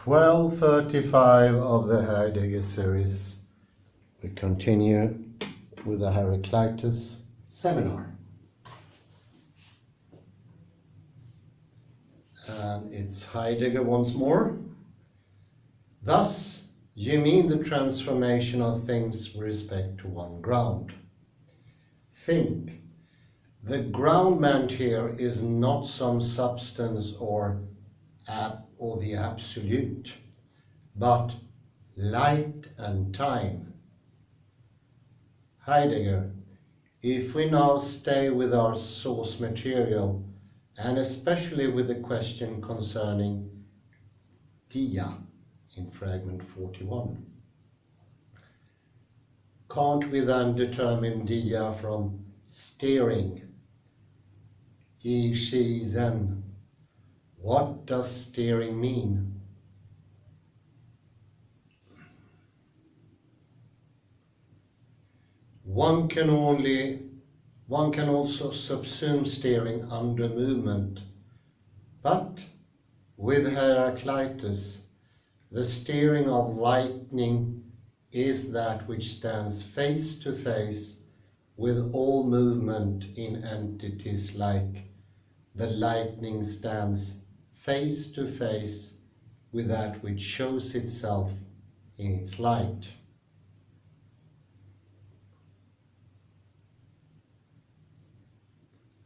1235 of the Heidegger series. We continue with the Heraclitus seminar. And it's Heidegger once more. Thus, you mean the transformation of things with respect to one ground. Think. The ground meant here is not some substance or the absolute, but light and time. Heidegger, if we now stay with our source material, and especially with the question concerning dia in fragment 41, can't we then determine dia from steering? Yi, shi, zen. What does steering mean? One can also subsume steering under movement, but with Heraclitus, the steering of lightning is that which stands face to face with all movement in entities, like the lightning stands face to face with that which shows itself in its light.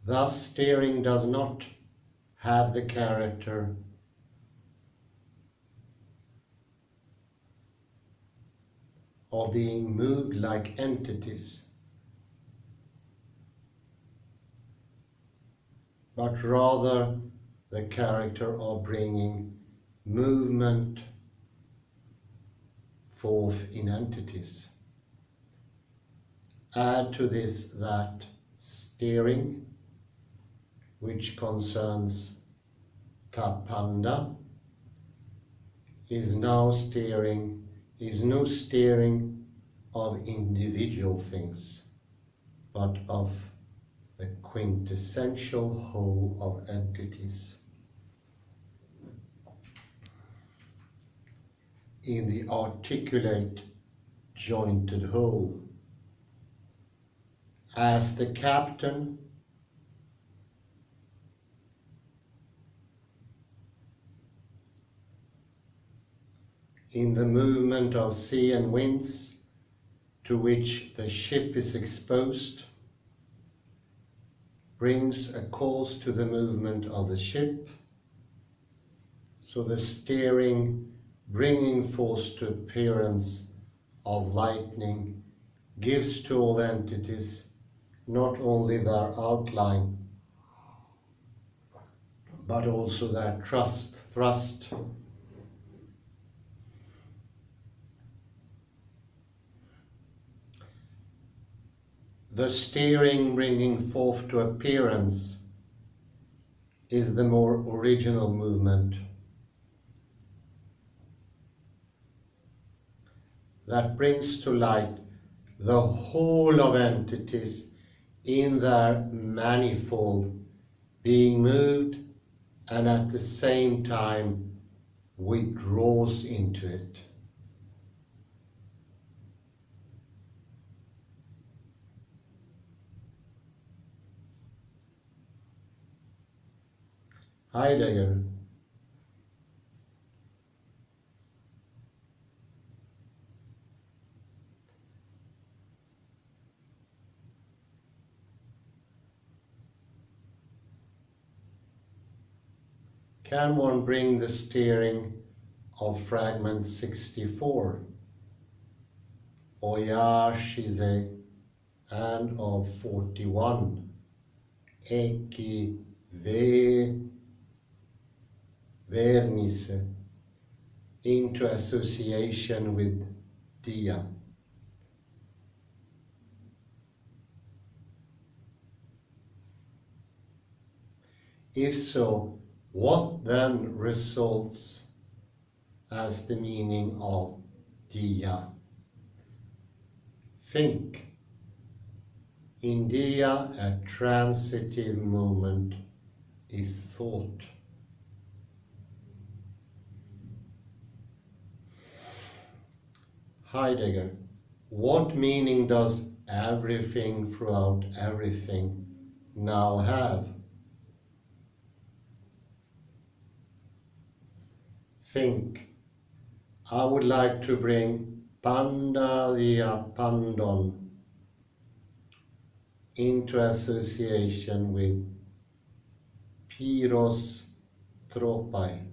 Thus, steering does not have the character of being moved like entities, but rather the character of bringing movement forth in entities. Add to this that steering, which concerns tapanda, is no steering of individual things, but of the quintessential whole of entities. In the articulate jointed whole, as the captain in the movement of sea and winds to which the ship is exposed, brings a cause to the movement of the ship, so the steering, bringing force to appearance of lightning, gives to all entities not only their outline, but also their thrust. The steering bringing forth to appearance is the more original movement that brings to light the whole of entities in their manifold, being moved and at the same time withdraws into it. Heidegger. Can one bring the steering of fragment 64, Oya Shize, and of 41, Eki Ve Vernisse, into association with dia? If so, what then results as the meaning of dia? Fink. In dia, a transitive movement is thought. Heidegger, what meaning does everything throughout everything now have? Fink, I would like to bring Pandalia Pandon into association with Pyros Tropai,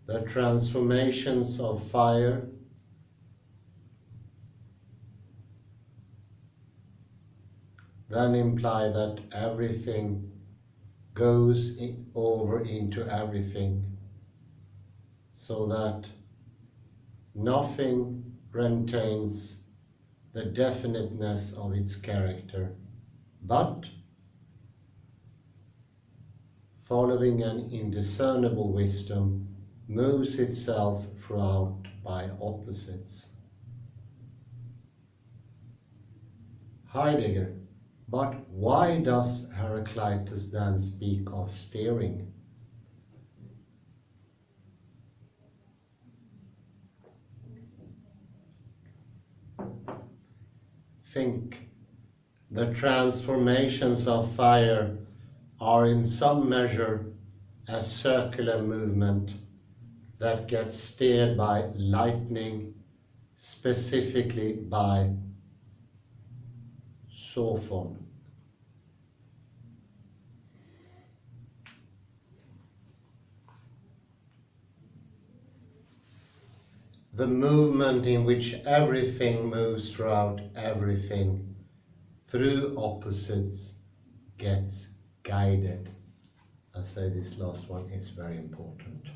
the transformations of fire then imply that everything goes over into everything, so that nothing retains the definiteness of its character, but following an indiscernible wisdom moves itself throughout by opposites. Heidegger, but why does Heraclitus then speak of steering? Fink, the transformations of fire are in some measure a circular movement that gets steered by lightning, specifically by Sophon. The movement in which everything moves throughout everything through opposites gets guided. I say this last one is very important.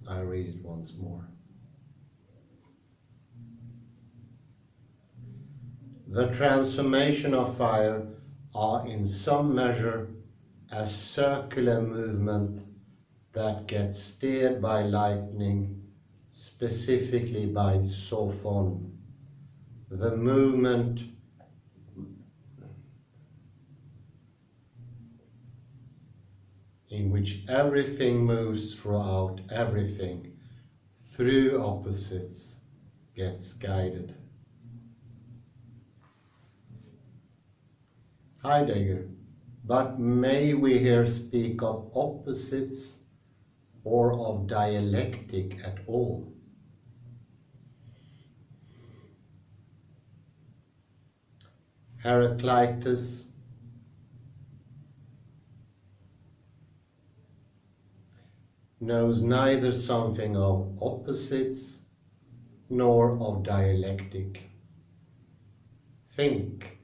I read it once more. The transformation of fire are in some measure a circular movement that gets steered by lightning, specifically by Sophon. The movement in which everything moves throughout everything through opposites gets guided. Heidegger, but may we here speak of opposites or of dialectic at all? Heraclitus knows neither something of opposites nor of dialectic. Fink,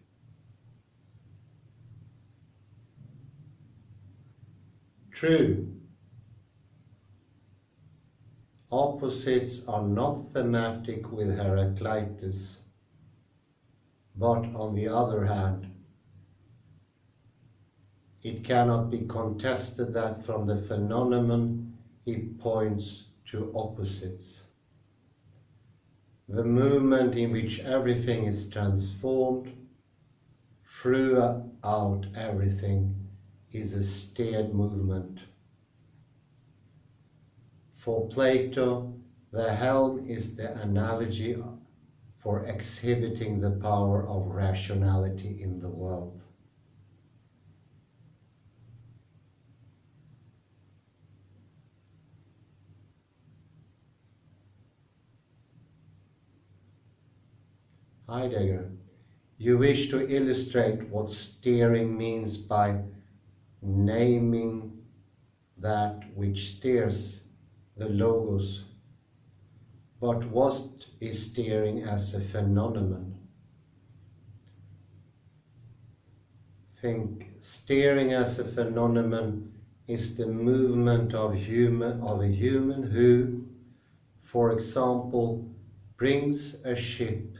true, opposites are not thematic with Heraclitus, but on the other hand, it cannot be contested that from the phenomenon he points to opposites. The movement in which everything is transformed throughout everything is a steered movement. For Plato, the helm is the analogy for exhibiting the power of rationality in the world. Heidegger, you wish to illustrate what steering means by naming that which steers, the logos. But what is steering as a phenomenon? Think, steering as a phenomenon is the movement of a human who, for example, brings a ship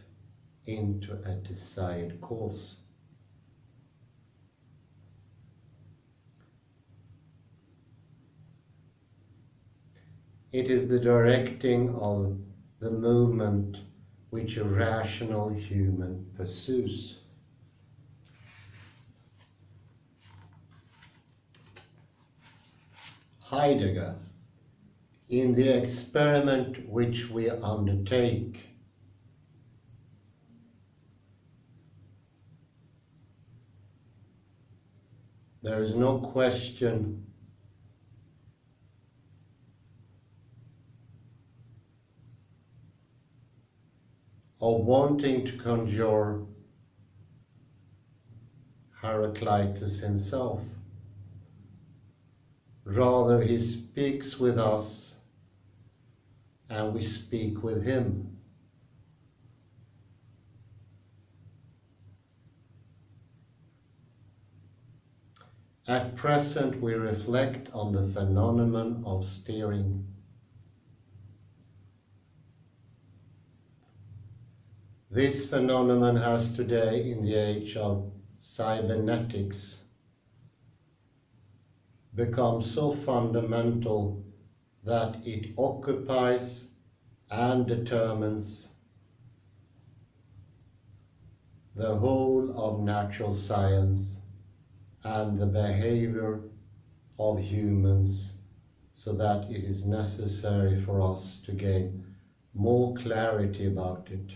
into a desired course. It is the directing of the movement which a rational human pursues. Heidegger, in the experiment which we undertake. There is no question of wanting to conjure Heraclitus himself. Rather, he speaks with us and we speak with him. At present, we reflect on the phenomenon of steering. This phenomenon has today, in the age of cybernetics, become so fundamental that it occupies and determines the whole of natural science and the behavior of humans, so that it is necessary for us to gain more clarity about it.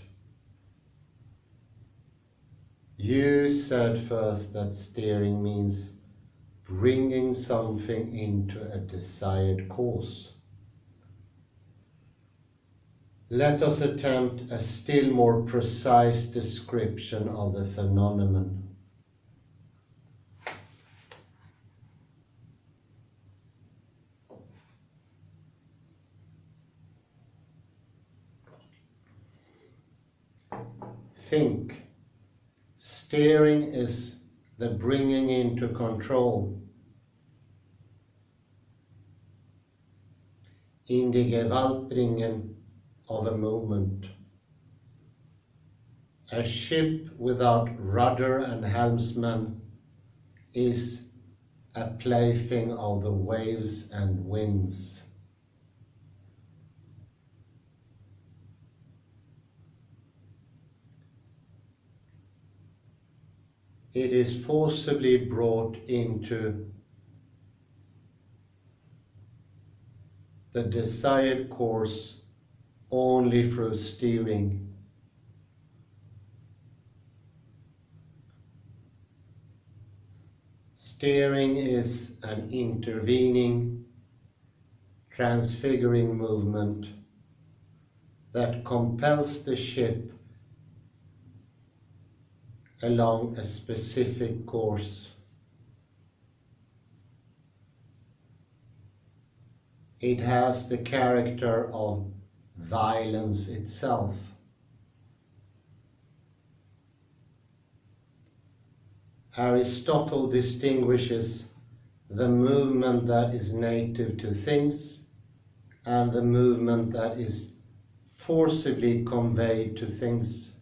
You said first that steering means bringing something into a desired course. Let us attempt a still more precise description of the phenomenon. Fink. Steering is the bringing into control, in the Gewaltbringen of a movement. A ship without rudder and helmsman is a plaything of the waves and winds. It is forcibly brought into the desired course only through steering. Steering is an intervening, transfiguring movement that compels the ship along a specific course. It has the character of violence itself. Aristotle distinguishes the movement that is native to things and the movement that is forcibly conveyed to things.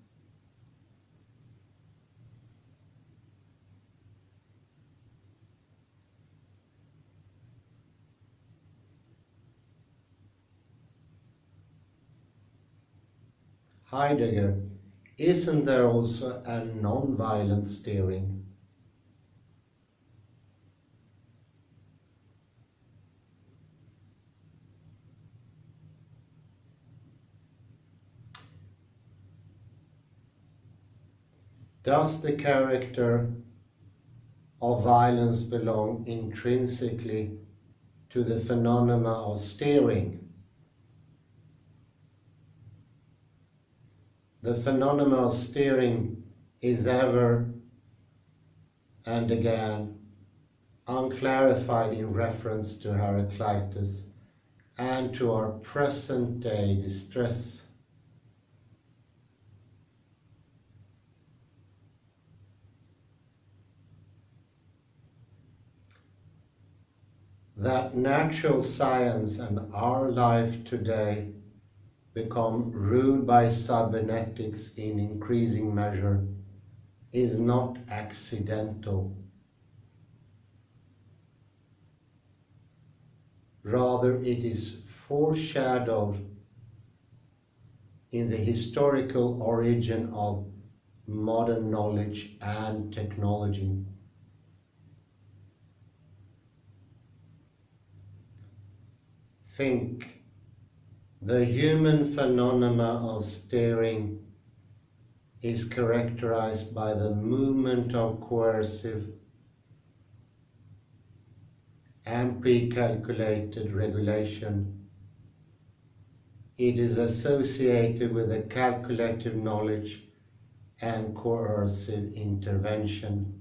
Heidegger, isn't there also a non-violent steering? Does the character of violence belong intrinsically to the phenomena of steering? The phenomenon of steering is ever and again unclarified in reference to Heraclitus and to our present day distress. That natural science and our life today become ruled by cybernetics in increasing measure is not accidental. Rather, it is foreshadowed in the historical origin of modern knowledge and technology. Fink The human phenomena of steering is characterized by the movement of coercive and pre-calculated regulation. It is associated with a calculative knowledge and coercive intervention.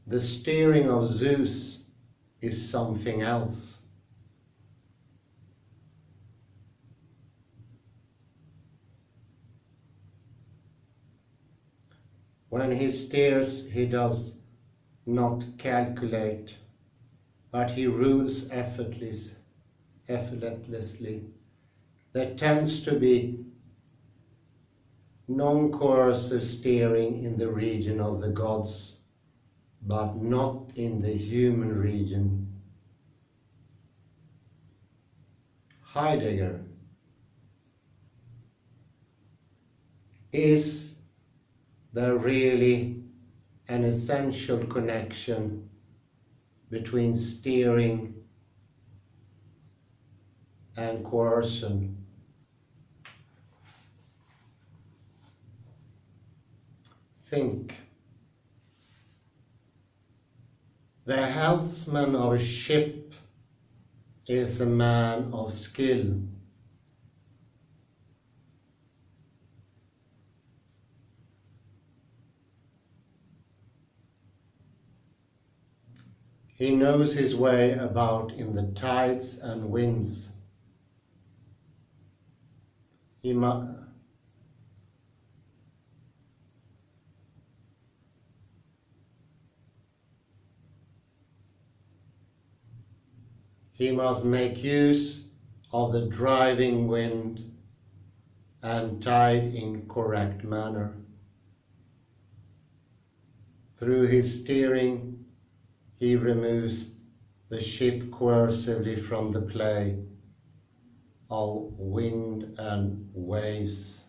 The steering of Zeus is something else. When he steers, he does not calculate, but he rules effortlessly. There tends to be non-coercive steering in the region of the gods, but not in the human region. Heidegger: is there really an essential connection between steering and coercion? Fink: the helmsman of a ship is a man of skill. He knows his way about in the tides and winds. He must make use of the driving wind and tide in correct manner. Through his steering, he removes the ship coercively from the play of wind and waves.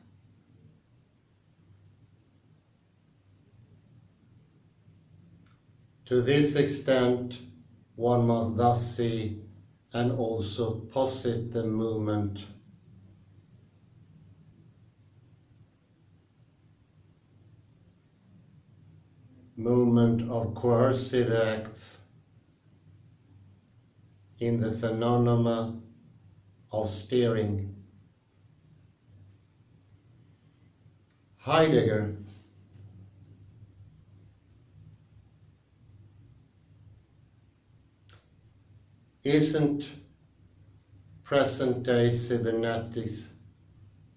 To this extent, one must thus see and also posit the movement of coercive acts in the phenomena of steering. Heidegger isn't present-day cybernetics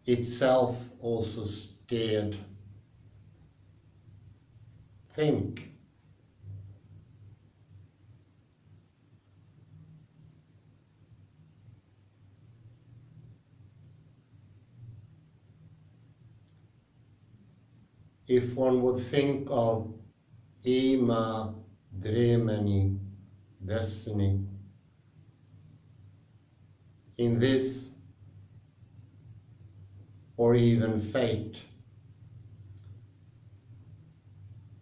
itself also steered? Fink: if one would think of Ima Dremeni, destiny, in this, or even fate,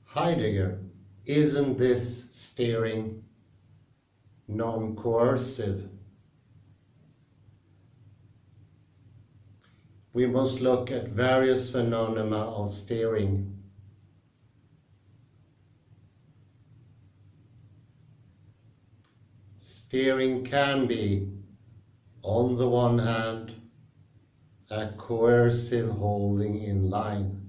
Heidegger, isn't this steering non-coercive? We must look at various phenomena of steering. Steering can be, on the one hand, a coercive holding in line.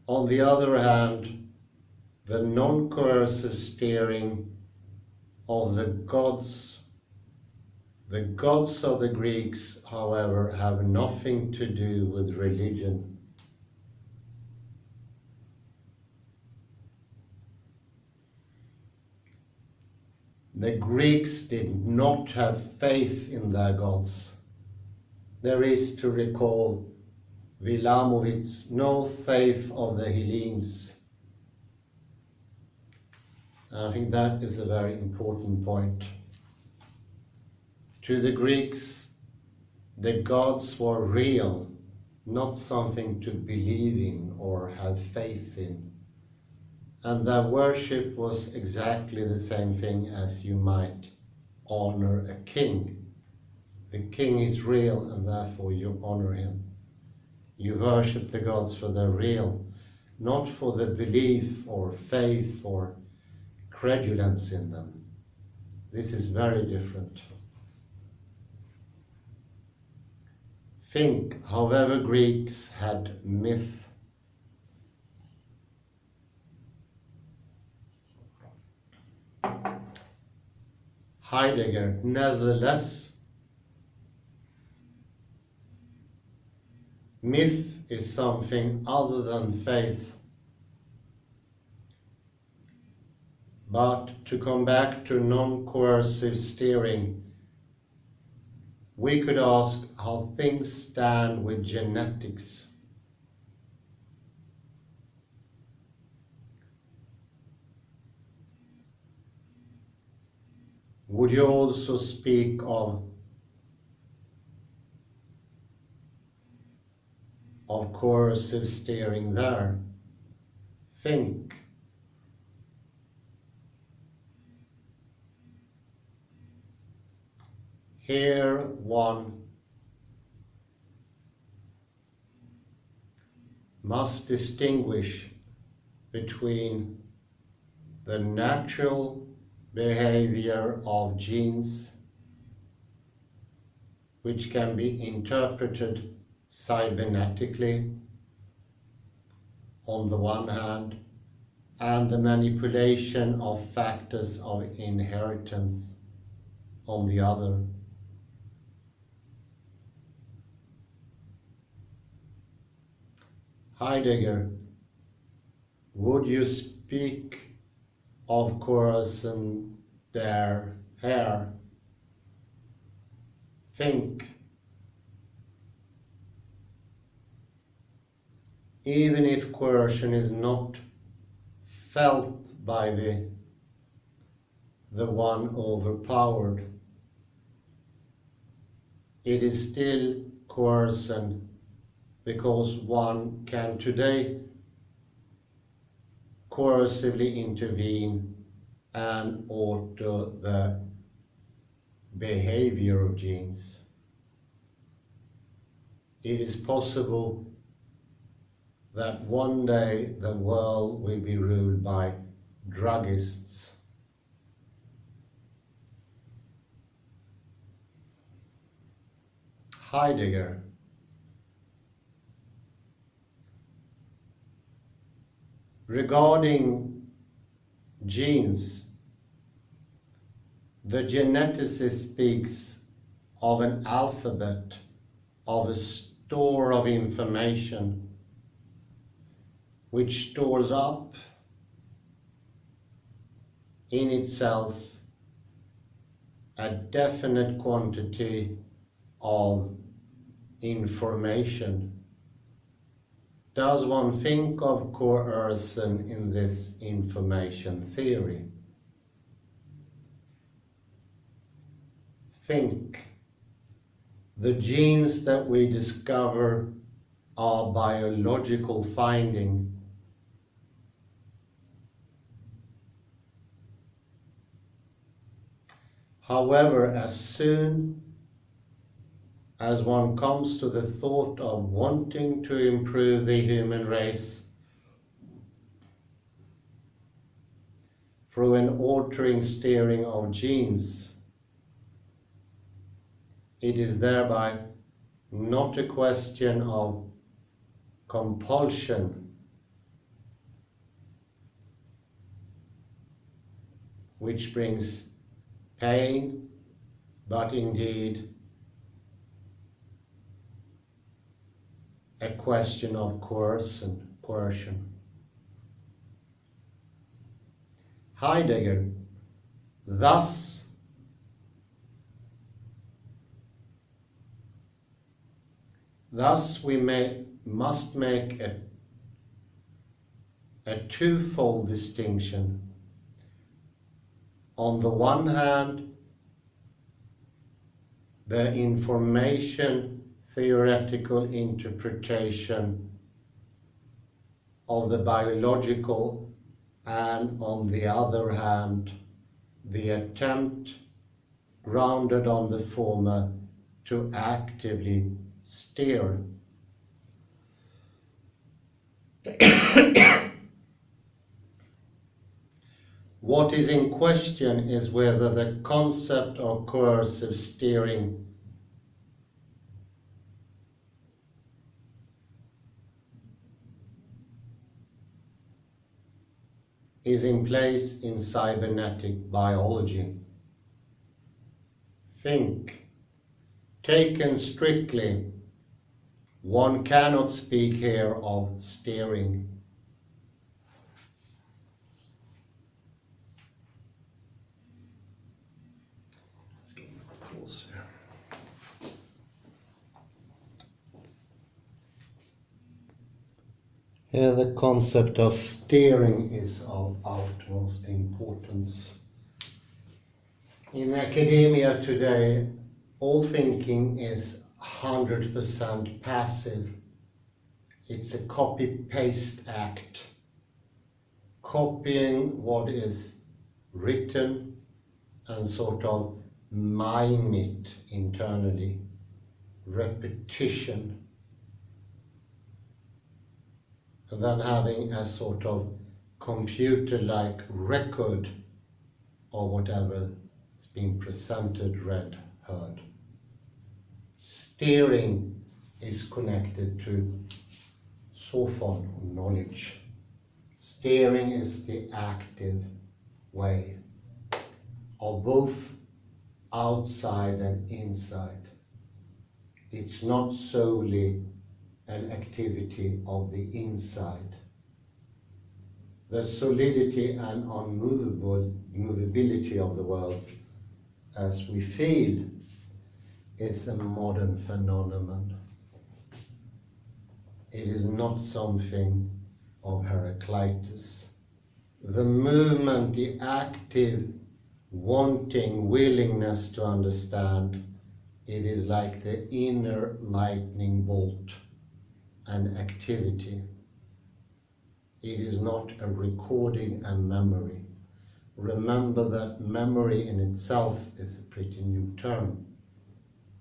On the other hand, the non-coercive steering of the gods of the Greeks, however, have nothing to do with religion. The Greeks did not have faith in their gods. There is, to recall Wilamowitz, no faith of the Hellenes. And I think that is a very important point To the Greeks, the gods were real, not something to believe in or have faith in. And their worship was exactly the same thing as you might honor a king. The king is real and therefore you honor him. You worship the gods for their real, not for the belief or faith or credulence in them. This is very different. Fink, however, Greeks had myth. Heidegger, nevertheless, myth is something other than faith. But to come back to non-coercive steering, we could ask how things stand with genetics. Would you also speak of coercive steering there? Think. Here one must distinguish between the natural behavior of genes, which can be interpreted cybernetically on the one hand, and the manipulation of factors of inheritance on the other. Heidegger, would you speak of coercion there, here? Think. Even if coercion is not felt by the one overpowered, it is still coercion, because one can today coercively intervene and alter the behavior of genes. It is possible that one day the world will be ruled by druggists. Heidegger, regarding genes, the geneticist speaks of an alphabet, of a store of information which stores up in itself a definite quantity of information. Does one think of coercion in this information theory? Think. The genes that we discover are biological finding. However, as soon as one comes to the thought of wanting to improve the human race through an altering steering of genes, it is thereby not a question of compulsion, which brings pain, but indeed a question of coercion. Heidegger, thus we must make a twofold distinction. On the one hand, the information theoretical interpretation of the biological, and on the other hand, the attempt grounded on the former to actively steer. What is in question is whether the concept of coercive steering is in place in cybernetic biology. Fink, taken strictly, one cannot speak here of steering. Let's get a pause here. Here the concept of steering is of utmost importance. In academia today, all thinking is 100% passive. It's a copy-paste act, copying what is written and sort of mime it internally, repetition. And then having a sort of computer-like record of whatever is being presented, read, heard. Steering is connected to sophon, knowledge. Steering is the active way of both outside and inside. It's not solely an activity of the inside. The solidity and unmovability of the world as we feel is a modern phenomenon. It is not something of Heraclitus. The movement, the active wanting willingness to understand, it is like the inner lightning bolt and activity. It is not a recording and memory. Remember that memory in itself is a pretty new term,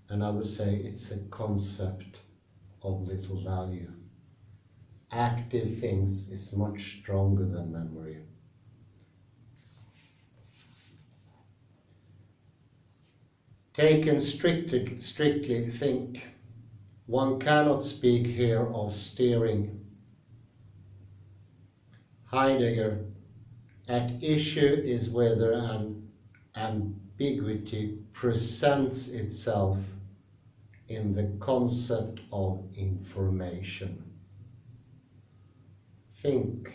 and I would say it's a concept of little value. Active things is much stronger than memory. Taken strictly, think. One cannot speak here of steering. Heidegger, at issue is whether an ambiguity presents itself in the concept of information. Think.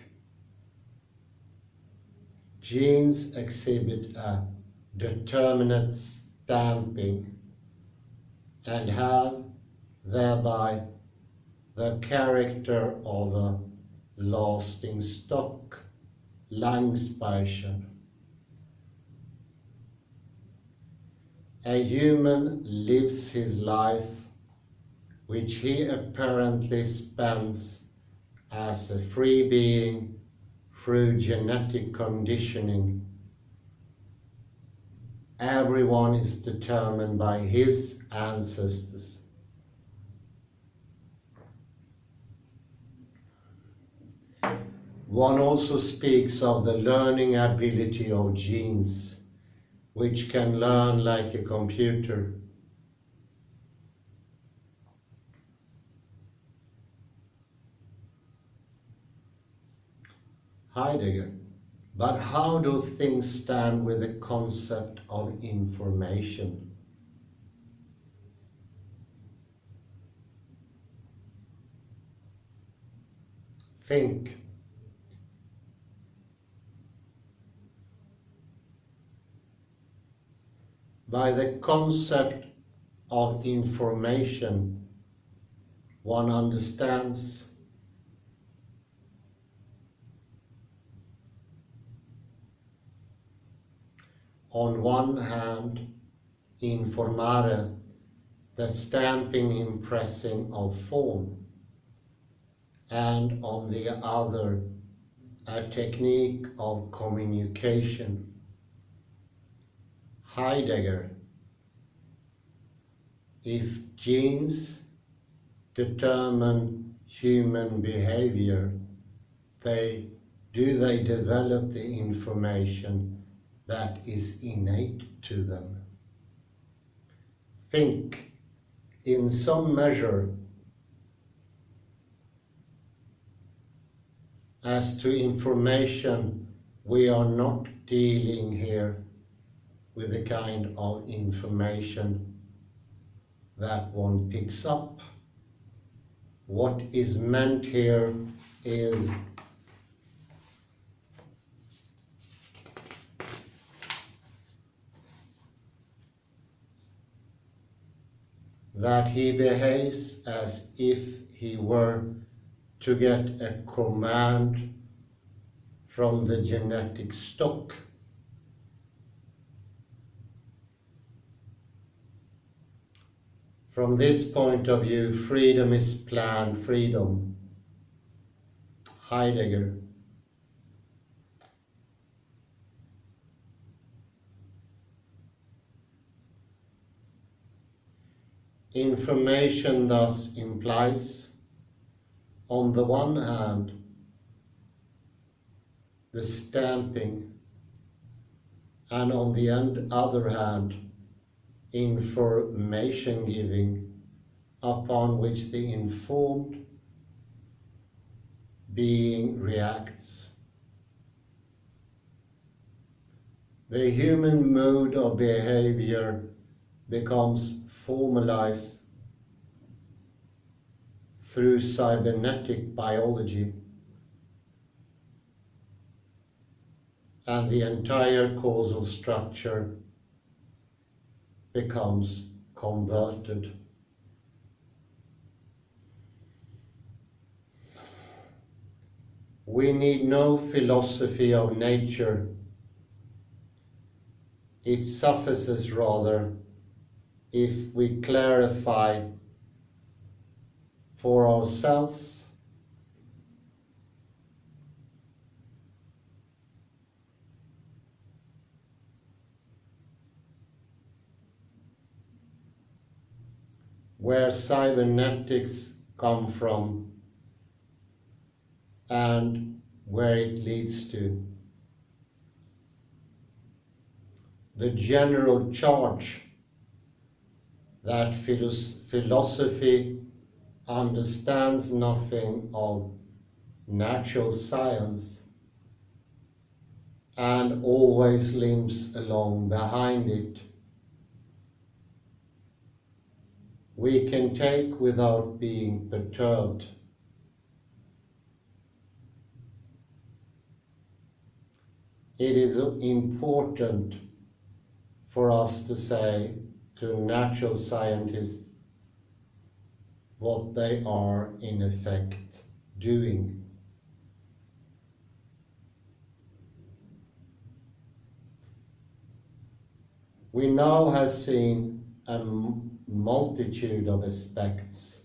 Genes exhibit a determinate stamping and have thereby the character of a lasting stock, Langspeicher. A human lives his life, which he apparently spends as a free being through genetic conditioning. Everyone is determined by his ancestors. One also speaks of the learning ability of genes, which can learn like a computer. Heidegger, but how do things stand with the concept of information? Think. By the concept of information, one understands on one hand, informare, the stamping impressing of form, and on the other, a technique of communication. Heidegger: if genes determine human behavior, they develop the information that is innate to them. Fink: in some measure, as to information, we are not dealing here with the kind of information that one picks up. What is meant here is that he behaves as if he were to get a command from the genetic stock. From this point of view, freedom is planned freedom. Heidegger: information thus implies, on the one hand, the stamping, and on the other hand, information giving, upon which the informed being reacts. The human mode of behavior becomes formalized through cybernetic biology, and the entire causal structure becomes converted. We need no philosophy of nature. It suffices rather if we clarify for ourselves where cybernetics come from and where it leads to. The general charge that philosophy understands nothing of natural science and always limps along behind it, we can take without being perturbed. It is important for us to say to natural scientists what they are in effect doing. We now have seen a multitude of aspects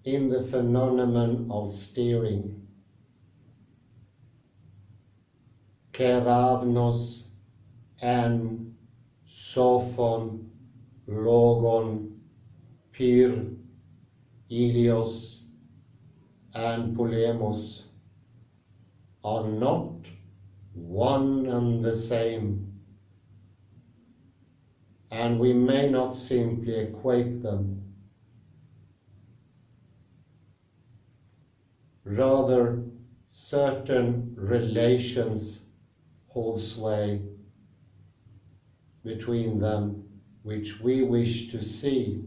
in the phenomenon of steering. Keravnos and Sophon, Logon, Pir, Ilios, and Polemos are not one and the same, and we may not simply equate them. Rather, certain relations hold sway between them which we wish to see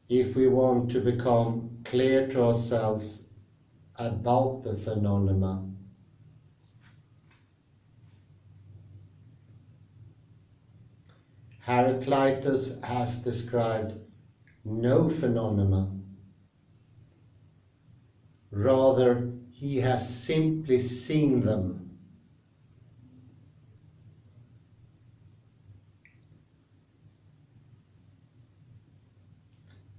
if we want to become clear to ourselves about the phenomena. Heraclitus has described no phenomena. Rather, he has simply seen them.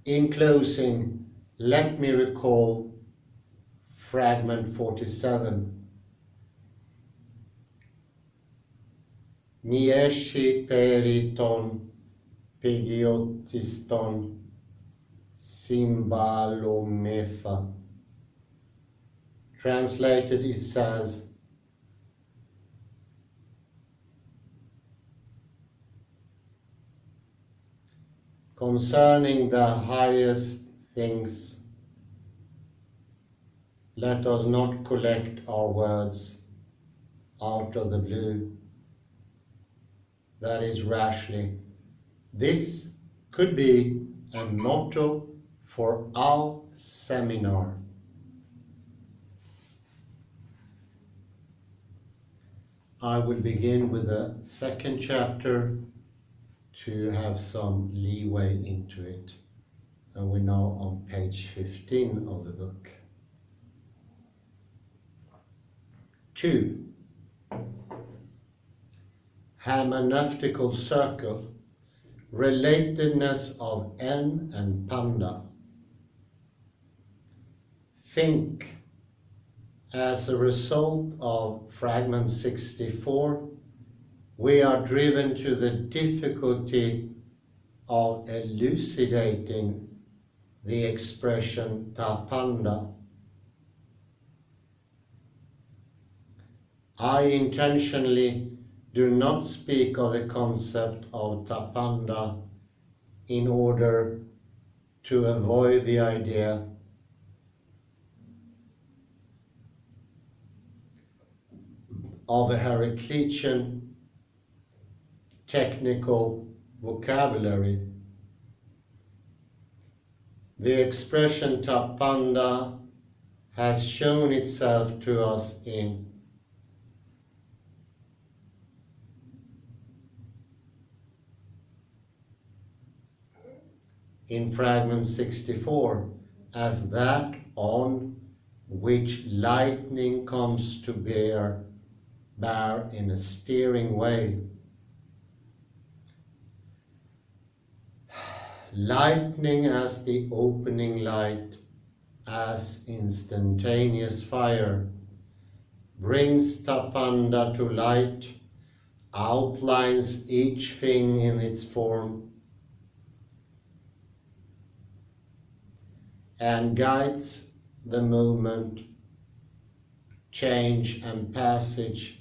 In closing, let me recall fragment 47. Nieshi periton pegiotiston symbalometha. Translated, it says, concerning the highest things, let us not collect our words out of the blue, that is rashly. This could be a motto for our seminar. I will begin with the second chapter to have some leeway into it. And we're now on page 15 of the book. 2. Hermeneutical circle, relatedness of N and Panda. Fink, as a result of fragment 64, we are driven to the difficulty of elucidating the expression tapanda. I intentionally do not speak of the concept of tapanda in order to avoid the idea of a Heraclitean technical vocabulary. The expression tapanda has shown itself to us in fragment 64 as that on which lightning comes to bear in a steering way. Lightning as the opening light, as instantaneous fire, brings tapanda to light, outlines each thing in its form, and guides the movement, change and passage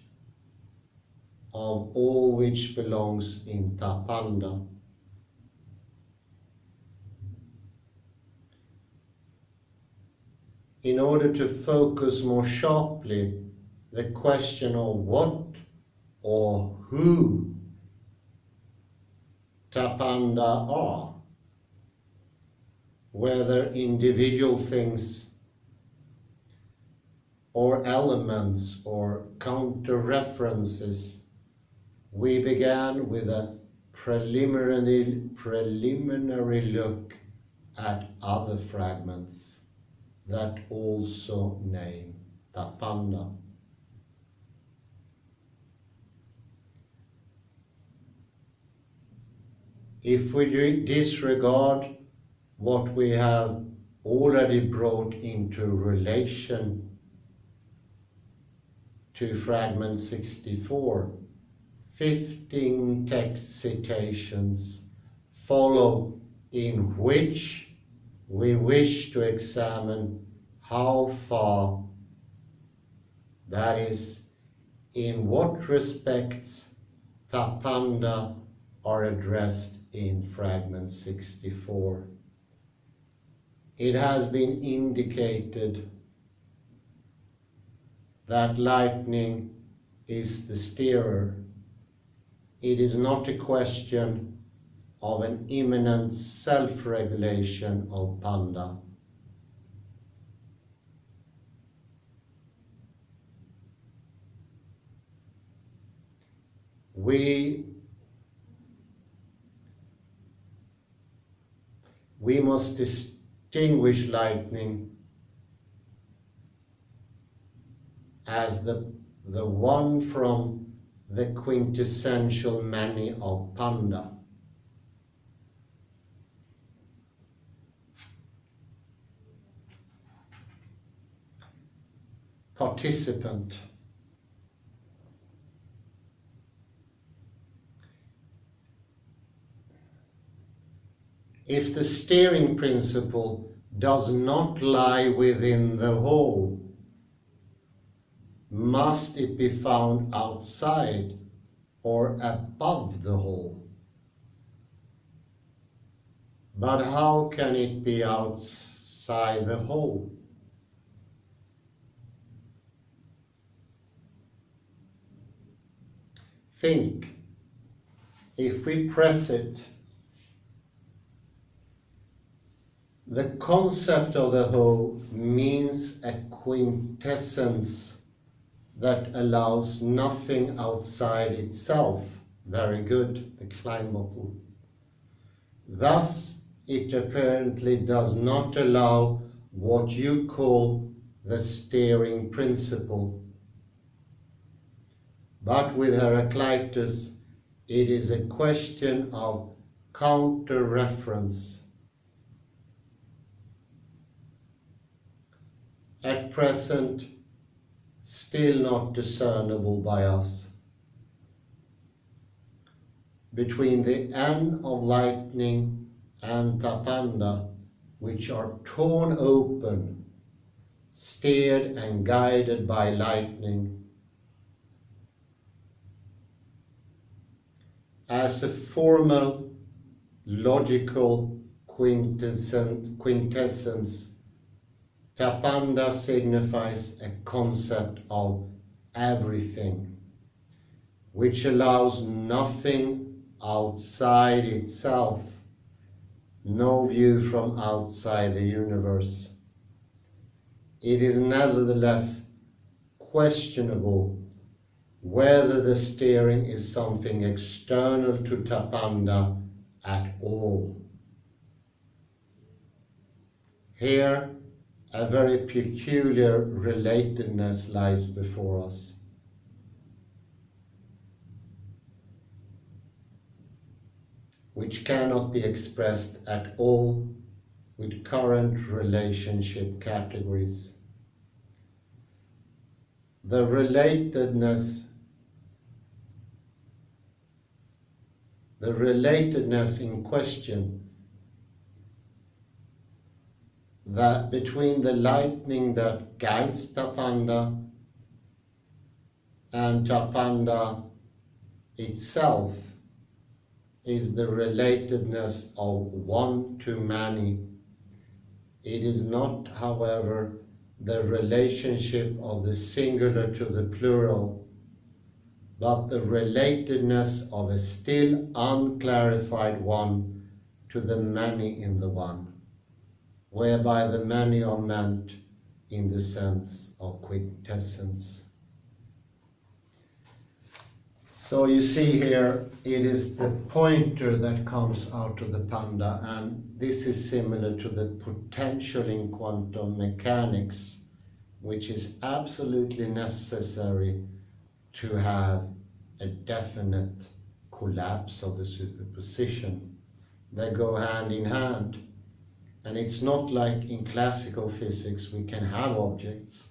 of all which belongs in tapanda. In order to focus more sharply the question of what or who tapanda are, whether individual things or elements or counter-references, we began with a preliminary look at other fragments that also name tapanda. If we disregard what we have already brought into relation to fragment 64, 15 text citations follow in which we wish to examine how far, that is, in what respects tapanda are addressed in fragment 64. It has been indicated that lightning is the steerer. It is not a question of an immanent self-regulation of panda. We must distinguish lightning as the one from the quintessential many of panda. participant. If the steering principle does not lie within the whole, must it be found outside or above the whole? But how can it be outside the whole? Think, if we press it, the concept of the whole means a quintessence that allows nothing outside itself. Very good, the Klein model. Thus, it apparently does not allow what you call the steering principle. But with Heraclitus, it is a question of counter-reference. At present, still not discernible by us. Between the N of lightning and Tapanda, which are torn open, steered and guided by lightning, as a formal, logical quintessence, Tapanda signifies a concept of everything, which allows nothing outside itself, no view from outside the universe. It is nevertheless questionable whether the steering is something external to Tapanda at all. Here, a very peculiar relatedness lies before us. Which cannot be expressed at all with current relationship categories. The relatedness in question, that between the lightning that guides Tapanda and Tapanda itself, is the relatedness of one to many. It is not, however, the relationship of the singular to the plural, but the relatedness of a still unclarified one to the many in the one, whereby the many are meant in the sense of quintessence. So you see here, it is the pointer that comes out of the panda, and this is similar to the potential in quantum mechanics, which is absolutely necessary to have a definite collapse of the superposition. They go hand in hand, and it's not like in classical physics we can have objects.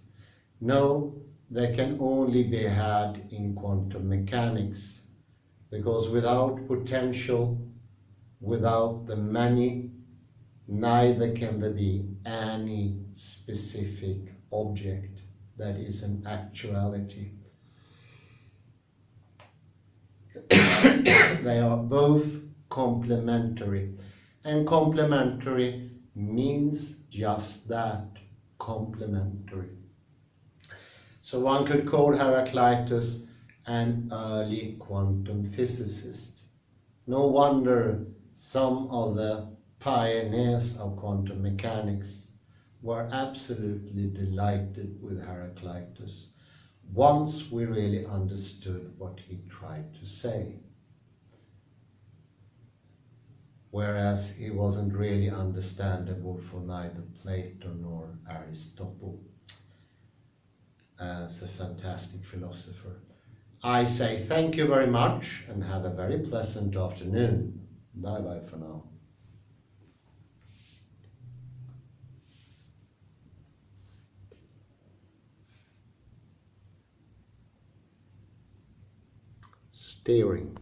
No, they can only be had in quantum mechanics, because without potential, without the many, neither can there be any specific object that is an actuality. They are both complementary, and complementary means just that, complementary. So one could call Heraclitus an early quantum physicist. No wonder some of the pioneers of quantum mechanics were absolutely delighted with Heraclitus once we really understood what he tried to say. Whereas he wasn't really understandable for neither Plato nor Aristotle as a fantastic philosopher. I say thank you very much and have a very pleasant afternoon. Bye bye for now. steering.